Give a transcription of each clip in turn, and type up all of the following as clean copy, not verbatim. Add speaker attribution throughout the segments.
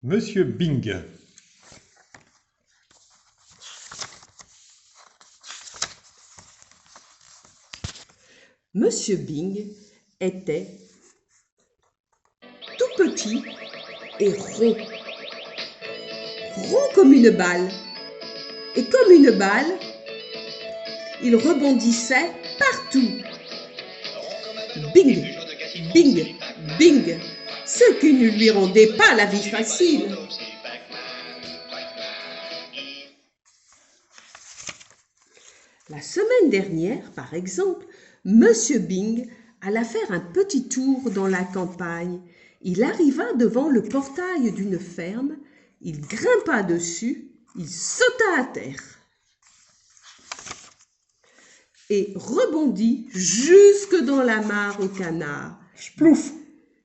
Speaker 1: Monsieur Bing.
Speaker 2: Monsieur Bing était tout petit et rond, rond comme une balle. Et comme une balle, il rebondissait partout. Bing, bing, bing, ce qui ne lui rendait pas la vie facile. La semaine dernière, par exemple, Monsieur Bing alla faire un petit tour dans la campagne. Il arriva devant le portail d'une ferme, il grimpa dessus, il sauta à terre et rebondit jusque dans la mare aux canards.
Speaker 1: Splouf.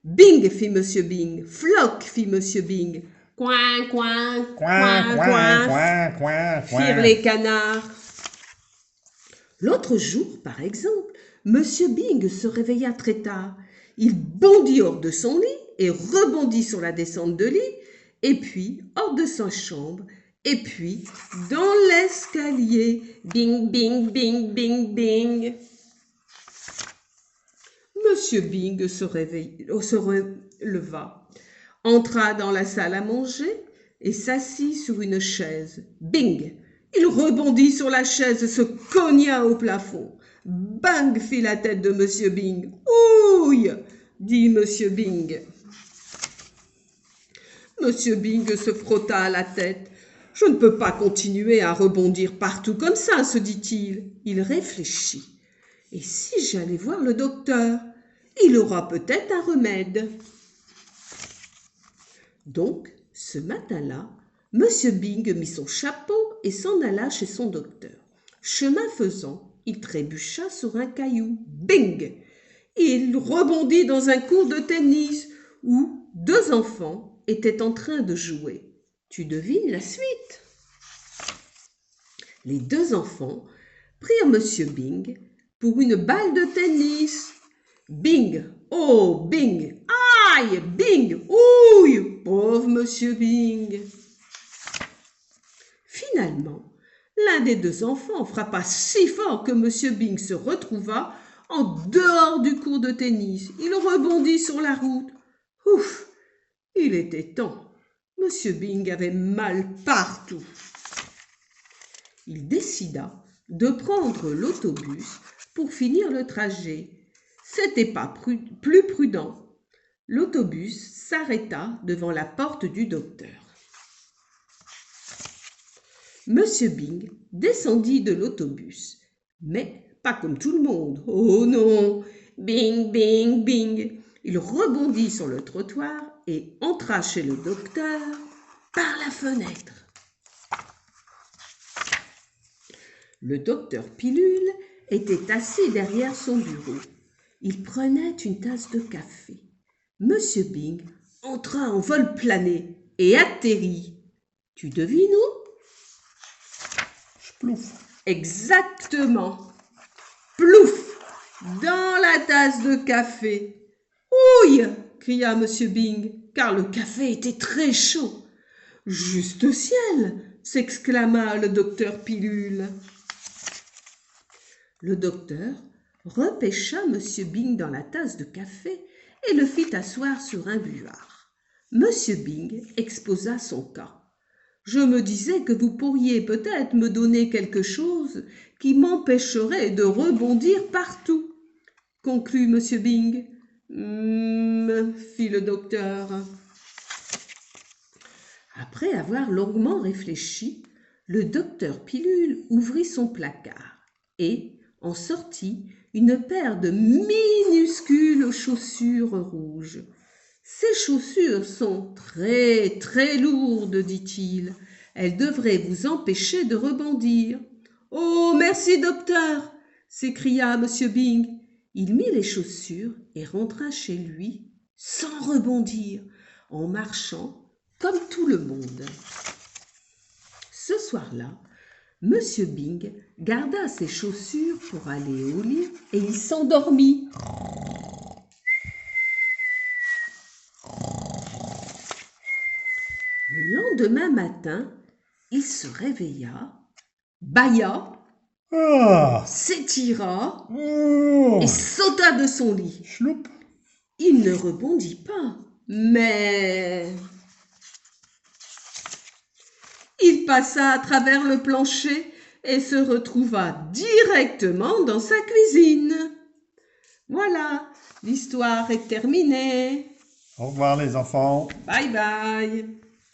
Speaker 2: Bing, fit Monsieur Bing. Floc, fit Monsieur Bing. Coin, coin,
Speaker 1: Coin,
Speaker 2: coin,
Speaker 1: coin,
Speaker 2: coin,
Speaker 1: coin, coin,
Speaker 2: firent
Speaker 1: coin.
Speaker 2: les canards. L'autre jour, par exemple, Monsieur Bing se réveilla très tard. Il bondit hors de son lit et rebondit sur la descente de lit, et puis hors de sa chambre, et puis dans l'escalier. Bing, bing, bing, bing, bing. Monsieur Bing se releva, entra dans la salle à manger et s'assit sur une chaise. Bing! Il rebondit sur la chaise et se cogna au plafond. Bang! Fit la tête de Monsieur Bing. Ouille! Dit Monsieur Bing. Monsieur Bing se frotta à la tête. Je ne peux pas continuer à rebondir partout comme ça, se dit-il. Il réfléchit. Et si j'allais voir le docteur? Il aura peut-être un remède. Donc, ce matin-là, Monsieur Bing mit son chapeau et s'en alla chez son docteur. Chemin faisant, il trébucha sur un caillou. Bing! Il rebondit dans un court de tennis où deux enfants étaient en train de jouer. Tu devines la suite? Les deux enfants prirent Monsieur Bing pour une balle de tennis. Bing! Oh, Bing! Aïe! Bing! Ouille! Pauvre Monsieur Bing! Finalement, l'un des deux enfants frappa si fort que Monsieur Bing se retrouva en dehors du court de tennis. Il rebondit sur la route. Ouf! Il était temps. Monsieur Bing avait mal partout. Il décida de prendre l'autobus pour finir le trajet. C'était pas plus prudent. L'autobus s'arrêta devant la porte du docteur. Monsieur Bing descendit de l'autobus, mais pas comme tout le monde. Oh non! Bing, bing, bing! Il rebondit sur le trottoir et entra chez le docteur par la fenêtre. Le docteur Pilule était assis derrière son bureau. Il prenait une tasse de café. Monsieur Bing entra en vol plané et atterrit. Tu devines où?
Speaker 1: Splouf.
Speaker 2: Exactement. Plouf! Dans la tasse de café. Ouille! Cria Monsieur Bing, car le café était très chaud. Juste au ciel! S'exclama le docteur Pilule. Le docteur repêcha Monsieur Bing dans la tasse de café et le fit asseoir sur un buvard. Monsieur Bing exposa son cas. Je me disais que vous pourriez peut-être me donner quelque chose qui m'empêcherait de rebondir partout, conclut Monsieur Bing. Fit le docteur. Après avoir longuement réfléchi, le docteur Pilule ouvrit son placard et en sortit une paire de minuscules chaussures rouges. Ces chaussures sont très, très lourdes, dit-il. Elles devraient vous empêcher de rebondir. Oh, merci, docteur, s'écria Monsieur Bing. Il mit les chaussures et rentra chez lui sans rebondir, en marchant comme tout le monde. Ce soir-là, Monsieur Bing garda ses chaussures pour aller au lit et il s'endormit. lendemain matin, il se réveilla, bâilla,
Speaker 1: Ah,
Speaker 2: s'étira
Speaker 1: oh,
Speaker 2: et sauta de son lit.
Speaker 1: chloup.
Speaker 2: Il ne rebondit pas, mais il passa à travers le plancher et se retrouva directement dans sa cuisine. Voilà, l'histoire est terminée.
Speaker 1: Au revoir les enfants.
Speaker 2: Bye bye.